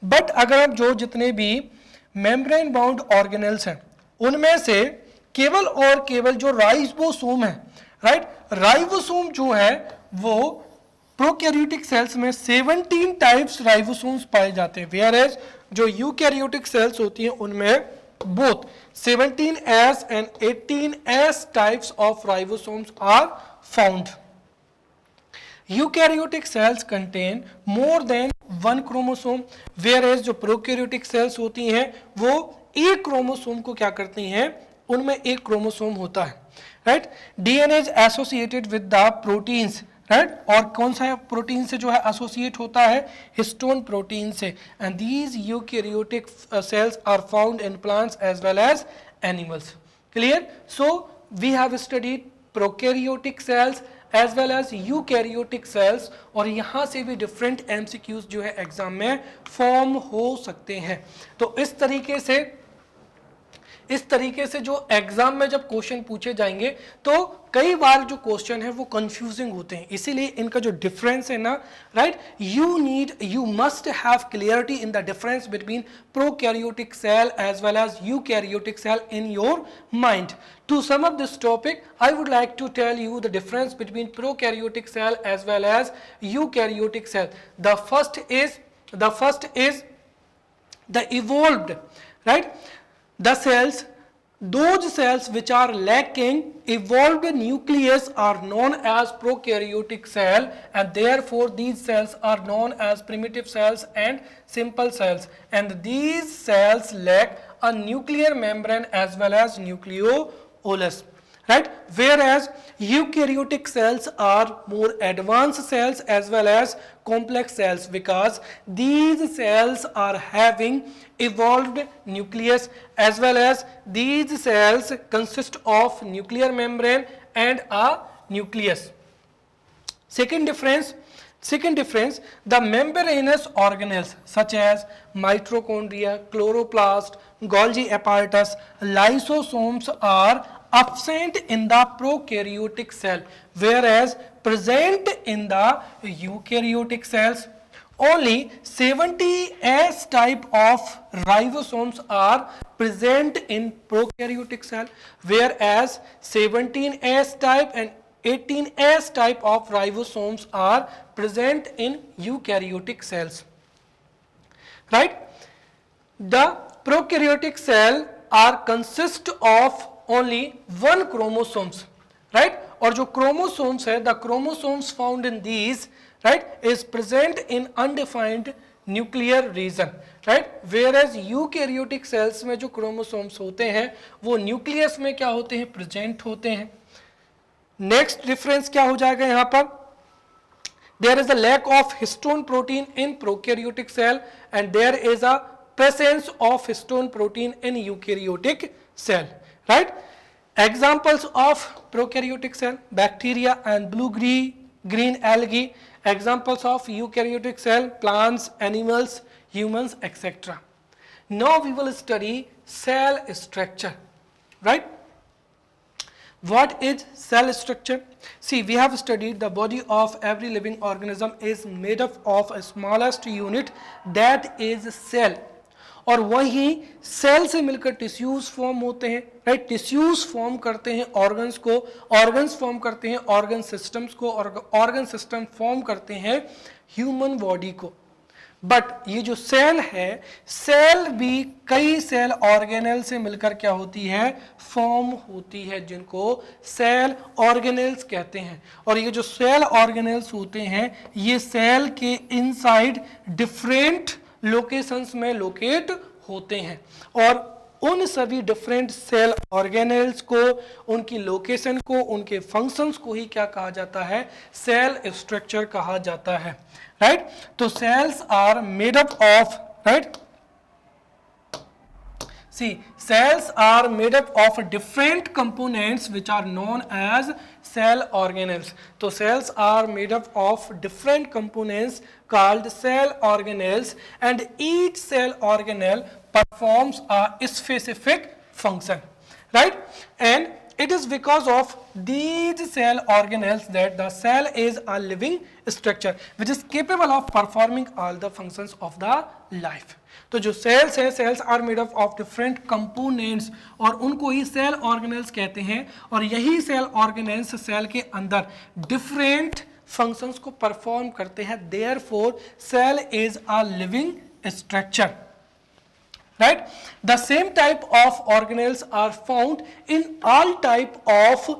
But अगर आप जो जितने भी मेम्ब्रेन बाउंड ऑर्गेनेल्स हैं उनमें से केवल और केवल जो राइबोसोम है, राइट, राइबोसोम जो है वो प्रोकैरियोटिक सेल्स में 17 टाइप्स राइबोसोम्स पाए जाते हैं, वेयर एज जो यूकैरियोटिक सेल्स होती हैं उनमें both 17S and 18S types of ribosomes are found. Eukaryotic cells contain more than one chromosome, whereas जो prokaryotic cells होती हैं वो एक क्रोमोसोम को क्या करती हैं, उनमें एक क्रोमोसोम होता है, right. DNA is associated with the proteins, right, और कौन सा प्रोटीन से जो है एसोसिएट होता है, हिस्टोन प्रोटीन से. And these eukaryotic cells are found in plants as well as animals. Clear. So we have studied prokaryotic cells as well as eukaryotic cells, और यहाँ से भी डिफरेंट एमसीक्यूज जो है एग्जाम में फॉर्म हो सकते हैं. तो इस तरीके से जो एग्जाम में जब क्वेश्चन पूछे जाएंगे तो कई बार जो क्वेश्चन है वो कंफ्यूजिंग होते हैं, इसीलिए इनका जो डिफरेंस है ना, right, you must have clarity in the difference between prokaryotic cell as well as eukaryotic cell in your mind. To sum up this topic, I would like to tell you the difference between prokaryotic cell as well as eukaryotic cell. The first is the evolved, right? The cells, those cells which are lacking evolved nucleus are known as prokaryotic cell, and therefore these cells are known as primitive cells and simple cells. And these cells lack a nuclear membrane as well as nucleolus, right? Whereas eukaryotic cells are more advanced cells as well as complex cells, because these cells are having evolved nucleus as well as these cells consist of nuclear membrane and a nucleus. Second difference, Second difference, the membranous organelles such as mitochondria, chloroplast, Golgi apparatus, lysosomes are absent in the prokaryotic cell, whereas present in the eukaryotic cells. Only 70 S type of ribosomes are present in prokaryotic cell, whereas 17 S type and 18 S type of ribosomes are present in eukaryotic cells. Right? The prokaryotic cell are consist of only one chromosomes. Right? और जो chromosomes है, the chromosomes found in these, right, is present in undefined nuclear region. Right? Whereas eukaryotic cells में जो chromosomes होते हैं वो nucleus में क्या होते हैं, present होते हैं. नेक्स्ट डिफरेंस क्या हो जाएगा यहां पर, there is a lack of histone protein in prokaryotic cell and there is a presence of histone protein in eukaryotic cell. Right? Examples of prokaryotic cell, bacteria and blue green algae. Examples of eukaryotic cell, plants, animals, humans, etcetera. Now we will study cell structure. Right? What is cell structure? See, we have studied the body of every living organism is made up of a smallest unit, that is cell. और वही cell से मिलकर tissues form होते हैं. Right? Tissues form करते हैं organs को, organs form करते हैं ऑर्गन सिस्टम्स को, और ऑर्गन सिस्टम फॉर्म करते हैं ह्यूमन बॉडी को. बट ये जो सेल है, सेल भी कई सेल ऑर्गेनेल से मिलकर क्या होती है, फॉर्म होती है, जिनको सेल ऑर्गेनेल्स कहते हैं. और ये जो सेल ऑर्गेनेल्स होते हैं ये सेल के इनसाइड डिफरेंट लोकेशंस में लोकेट होते हैं, और उन सभी डिफरेंट सेल ऑर्गेनेल्स को, उनकी लोकेशन को, उनके फंक्शंस को ही क्या कहा जाता है, सेल स्ट्रक्चर कहा जाता है. राइट? तो cells are made up of, right, see, cells are made up of different components which are known as cell organelles. So cells are made up of different components called cell organelles, and each cell organelle performs a specific function. Right? And it is because of these cell organelles that the cell is a living structure which is capable of performing all the functions of the life. तो जो cells है, cells are made up of different components, और उनको ही cell organelles कहते हैं. और यही cell organelles cell के अंदर डिफरेंट फंक्शंस को परफॉर्म करते हैं. Therefore cell is a living structure. Right? The same type of organelles are found in all type of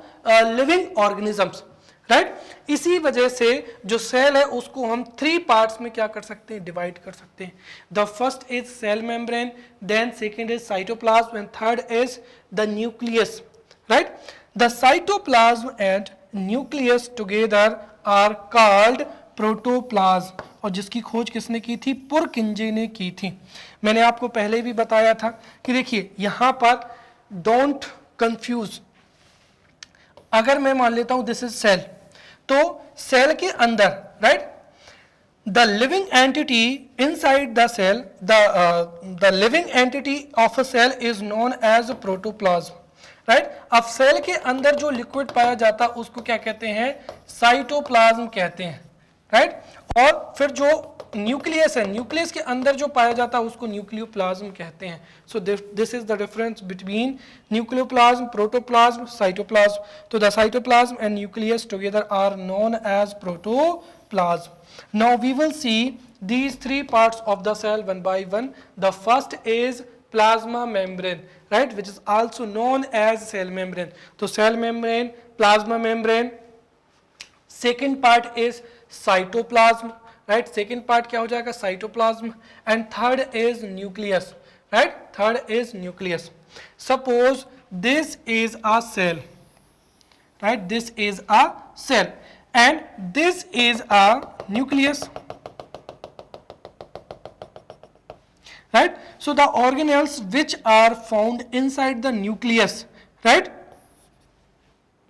living organisms. Right? इसी वजह से जो सेल है उसको हम 3 पार्ट्स में क्या कर सकते हैं, डिवाइड कर सकते हैं. The first is cell membrane, then second is cytoplasm, and third is the nucleus. Right? The cytoplasm and nucleus together are called protoplasm, और जिसकी खोज किसने की थी, पुरकिंजे ने की थी. मैंने आपको पहले भी बताया था कि देखिए यहां पर डोंट कंफ्यूज. अगर मैं मान लेता हूं दिस इज सेल, तो सेल के अंदर, right, the living entity inside the cell, the living entity of a cell is known as protoplasm. Right? अब सेल के अंदर जो लिक्विड पाया जाता है उसको क्या कहते हैं, साइटोप्लाज्म कहते हैं. राइट? और फिर जो न्यूक्लियस है, न्यूक्लियस के अंदर जो पाया जाता है उसको न्यूक्लियोप्लाज्म कहते हैं. So this is the difference between nucleoplasm, protoplasm, cytoplasm. तो the cytoplasm and nucleus together are known as protoplasm. Now we will see these 3 parts of the cell one by one. The first is plasma membrane, right, which is also known as cell membrane. So cell membrane, plasma membrane. Second part is cytoplasm, right? Second part क्या हो जाएगा, cytoplasm. And third is nucleus, right? Third is nucleus. Suppose this is a cell, right? This is a cell and this is a nucleus, right? So the organelles which are found inside the nucleus, right?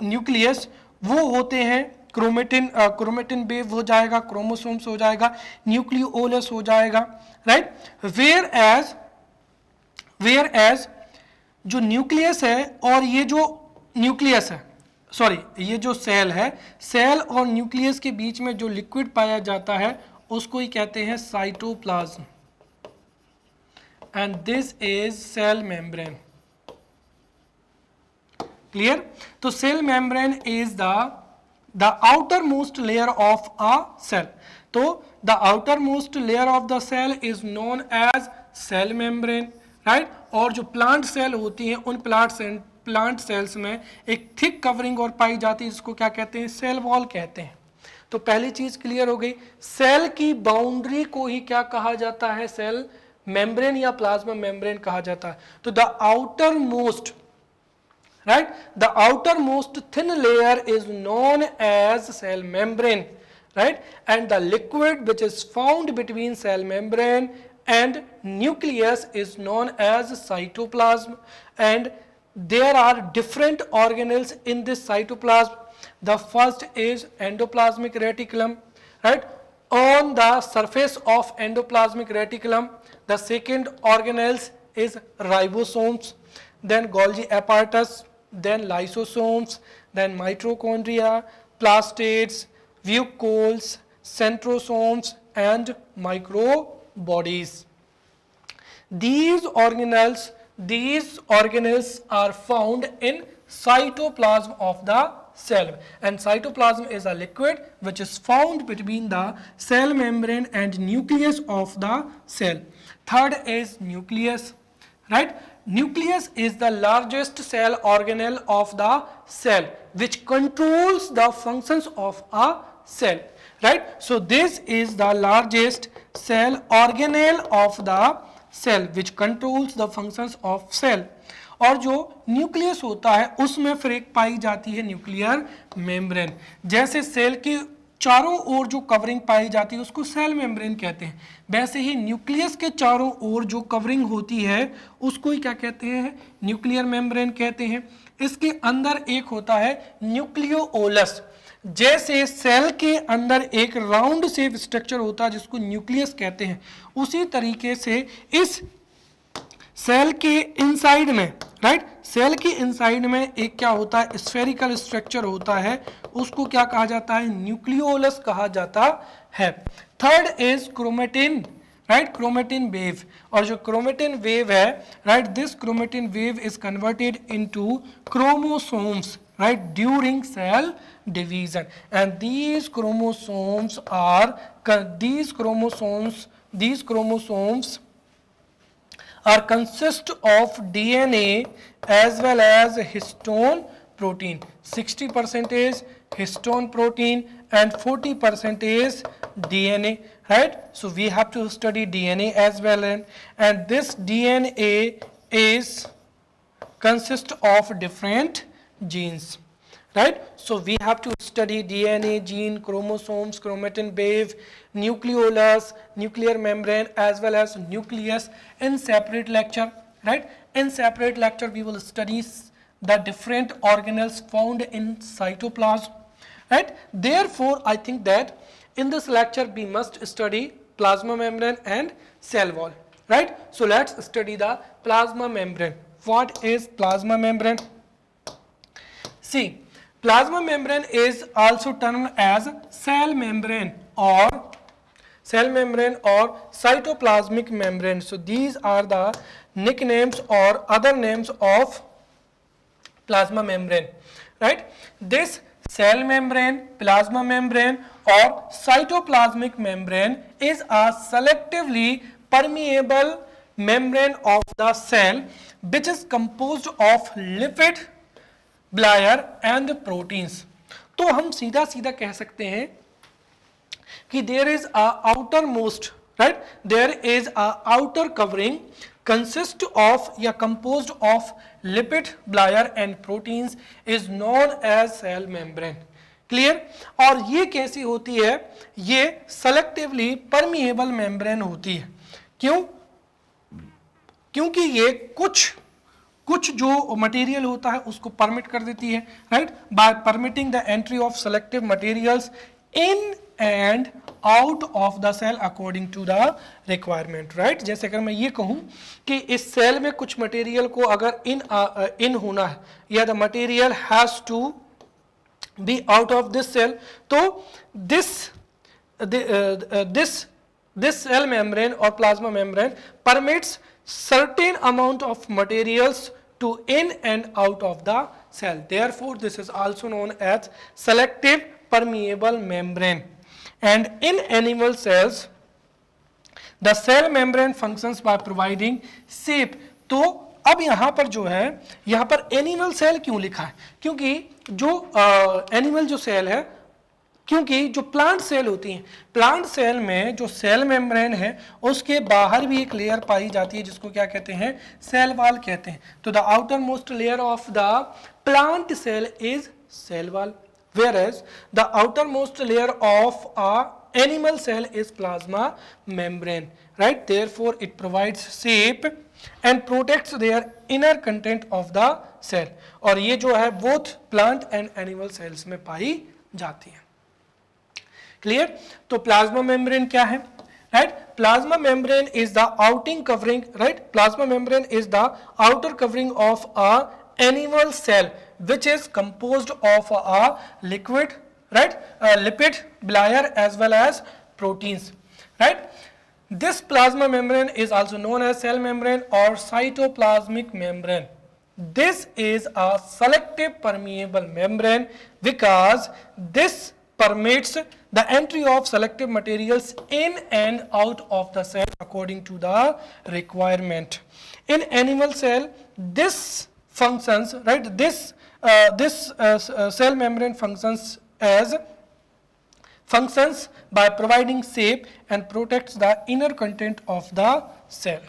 Nucleus वो होते हैं chromatin wave हो जाएगा, chromosomes हो जाएगा, nucleolus हो जाएगा, right. Where as जो न्यूक्लियस है और ये जो न्यूक्लियस है, सॉरी ये जो सेल है, सेल और न्यूक्लियस के बीच में जो लिक्विड पाया जाता है उसको ही कहते हैं cytoplasm, and this is cell membrane. Clear? तो cell membrane is the outer most layer of a cell. तो the outer most layer of the cell is known as cell membrane, right. और जो प्लांट सेल होती हैं उन plant cells में एक thick covering और पाई जाती है, जिसको क्या कहते हैं? सेल वॉल कहते हैं। तो पहली चीज क्लियर हो गई, सेल की बाउंड्री को ही क्या कहा जाता है? सेल मेम्ब्रेन या प्लाज्मा मेम्ब्रेन कहा जाता है। तो the outer most, right, the outermost thin layer is known as cell membrane, right, and the liquid which is found between cell membrane and nucleus is known as cytoplasm, and there are different organelles in this cytoplasm. The first is endoplasmic reticulum, right. On the surface of endoplasmic reticulum, the second organelles is ribosomes, then Golgi apparatus, then lysosomes, then mitochondria, plastids, vacuoles, centrosomes, and microbodies. These organelles are found in cytoplasm of the cell, and cytoplasm is a liquid which is found between the cell membrane and nucleus of the cell. Third is nucleus, right. Nucleus is the largest cell organelle of the cell which controls the functions of a cell, right. So this is the largest cell organelle of the cell which controls the functions of cell. और जो nucleus होता है उसमें फिर एक पाई जाती है nuclear membrane. जैसे सेल की चारों ओर जो कवरिंग पाई जाती है उसको सेल मेम्ब्रेन कहते हैं, वैसे ही न्यूक्लियस के चारों ओर जो कवरिंग होती है उसको ही क्या कहते हैं? न्यूक्लियर मेम्ब्रेन कहते हैं। इसके अंदर एक होता है न्यूक्लियोलस। जैसे सेल के अंदर एक राउंड शेप स्ट्रक्चर होता है जिसको न्यूक्लियस कहते हैं, उसी तरीके से इस सेल के इनसाइड में, राइट, सेल के इनसाइड में एक क्या होता है? स्फेरिकल स्ट्रक्चर होता है, उसको क्या कहा जाता है? न्यूक्लियोलस कहा जाता है। Third is chromatin, right, chromatin wave. और जो क्रोमेटिन वेव है, right, this chromatin wave is converted into chromosomes, right, during cell division, and these chromosomes consist of DNA as well as histone protein. 60% is histone protein and 40% is DNA, right? So we have to study DNA as well, and this DNA is consist of different genes, right? So we have to study DNA, gene, chromosomes, chromatin wave, nucleolus, nuclear membrane as well as nucleus in separate lecture, right? In separate lecture we will study the different organelles found in cytoplasm, right? Therefore I think that in this lecture we must study plasma membrane and cell wall, right? So let's study the plasma membrane. What is plasma membrane? See, plasma membrane is also termed as cell membrane or cytoplasmic membrane. So these are the nicknames or other names of plasma membrane, right? This cell membrane, plasma membrane or cytoplasmic membrane is a selectively permeable membrane of the cell which is composed of lipid, layer and proteins. तो हम सीधा सीधा कह सकते हैं कि there is a outermost, right, there is a outer covering consist of या composed of lipid, layer and proteins is known as cell membrane. Clear? और ये कैसी होती है? ये selectively permeable membrane होती है। क्यों? क्योंकि ये कुछ जो मटेरियल होता है उसको परमिट कर देती है, right, by permitting the entry of selective materials in and out of the cell according to the requirement, right. जैसे अगर मैं ये कहूं कि इस सेल में कुछ मटेरियल को अगर इन होना है या the material has to be out of this cell, तो this cell membrane or plasma membrane permits certain amount of materials to in and out of the cell. Therefore, this is also known as selective permeable membrane. And in animal cells, the cell membrane functions by providing shape. तो अब यहाँ पर जो है, यहाँ पर animal cell क्यों लिखा है? क्योंकि जो एनिमल जो सेल है, क्योंकि जो प्लांट सेल होती हैं, प्लांट सेल में जो सेल मेम्ब्रेन है उसके बाहर भी एक लेयर पाई जाती है जिसको क्या कहते हैं, सेल वॉल कहते हैं। तो the outer most layer of the plant cell is cell wall, whereas the outermost layer of a animal cell is plasma membrane, right? Therefore it provides shape and protects their inner content of the cell. और ये जो है both plant and animal cells में पाई जाती है। Clear? तो plasma membrane क्या है, right? Plasma membrane is the outing covering, right? Plasma membrane is the outer covering of a animal cell which is composed of a liquid, right, lipid bilayer as well as proteins, right? This plasma membrane is also known as cell membrane or cytoplasmic membrane. This is a selective permeable membrane because this permits the entry of selective materials in and out of the cell according to the requirement. In animal cell, this functions, right, this cell membrane functions by providing shape and protects the inner content of the cell,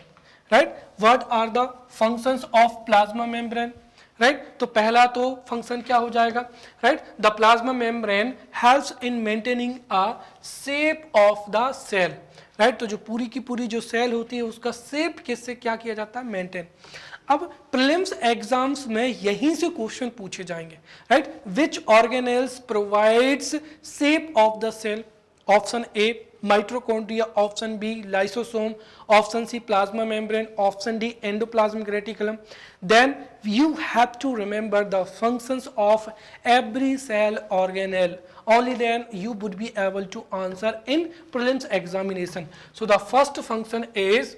right? What are the functions of plasma membrane, right? तो पहला तो function क्या हो जाएगा, right? The plasma membrane helps in maintaining a shape of the cell, right? तो जो पूरी की पूरी जो सेल होती है उसका शेप किससे क्या किया जाता है, मेंटेन। अब प्रीलिम्स एग्जाम्स में यहीं से क्वेश्चन पूछे जाएंगे, right? Which organelles provides shape of the cell? Option A mitochondria, option B lysosome, option C plasma membrane, option D endoplasmic reticulum. Then you have to remember the functions of every cell organelle, only then you would be able to answer in prelims examination. So the first function is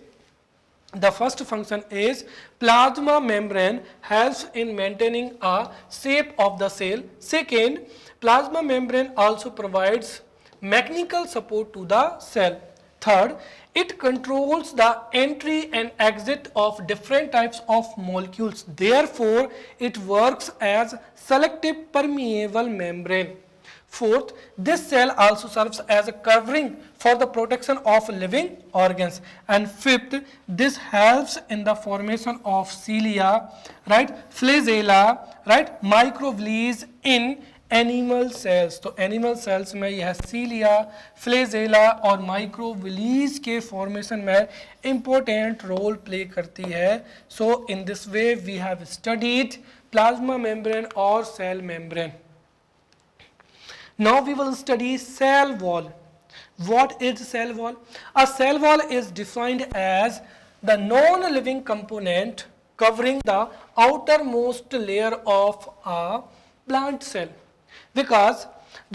plasma membrane helps in maintaining a shape of the cell. Second, plasma membrane also provides mechanical support to the cell. Third, it controls the entry and exit of different types of molecules. Therefore, it works as selective permeable membrane. Fourth, this cell also serves as a covering for the protection of living organs. And fifth, this helps in the formation of cilia, right, flagella, right, microvilli in animal cells. तो animal cells में यह cilia, flagella और microvilli के formation में important role play करती है. So in this way we have studied plasma membrane or cell membrane. Now we will study cell wall. What is cell wall? A cell wall is defined as the non-living component covering the outermost layer of a plant cell, because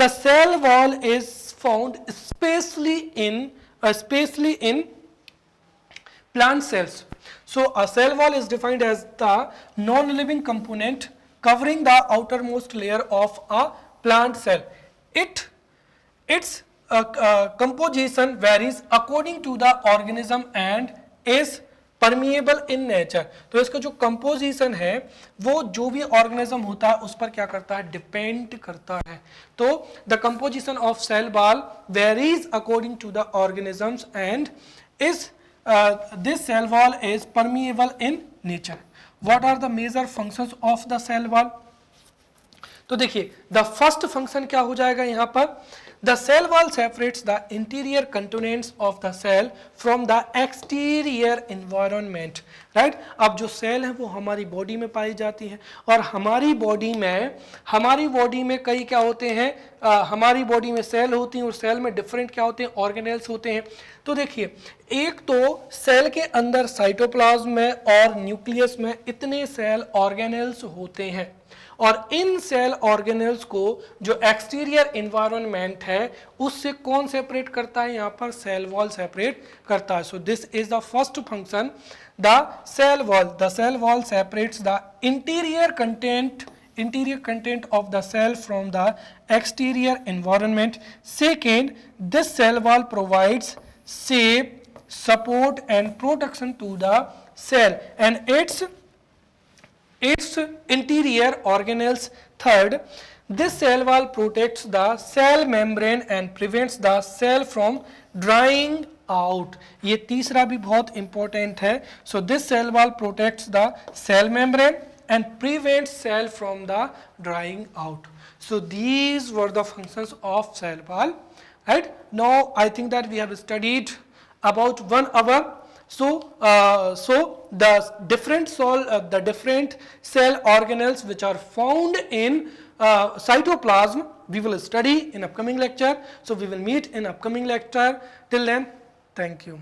the cell wall is found especially in plant cells. So a cell wall is defined as the non-living component covering the outermost layer of a plant cell. Its composition varies according to the organism and is permeable in nature. तो इसका जो composition है वो जो भी organism होता है उस पर क्या करता है, depend करता है. तो the composition of cell wall varies according to the organisms and is this cell wall is permeable in nature. What are the major functions of the cell wall? तो देखिए द फर्स्ट फंक्शन क्या हो जाएगा यहाँ पर, the cell wall separates the interior components of the cell from the exterior environment, right. अब जो cell है वो हमारी बॉडी में पाई जाती है, और हमारी बॉडी में कई क्या होते हैं, हमारी बॉडी में सेल होती हैं, और सेल में डिफरेंट क्या होते हैं, ऑर्गेनेल्स होते हैं। तो देखिए, एक तो सेल के अंदर साइटोप्लाज्म में और न्यूक्लियस में इतने सेल ऑर्गेनेल्स होते हैं, और इन सेल ऑर्गेनेल्स को जो एक्सटीरियर एनवायरनमेंट है उससे कौन सेपरेट करता है, यहाँ पर सेल वॉल सेपरेट करता है। So this is the first function, the cell wall separates the interior content of the cell from the exterior environment. Second, this cell wall provides shape, support and protection to the cell and its interior organelles. Third, this cell wall protects the cell membrane and prevents the cell from drying out. ये तीसरा भी बहुत important है. So this cell wall protects the cell membrane and prevents cell from the drying out. So these were the functions of cell wall. Right? Now I think that we have studied about 1 hour. So the different cell organelles which are found in cytoplasm we will study in upcoming lecture. So we will meet in upcoming lecture. Till then, thank you.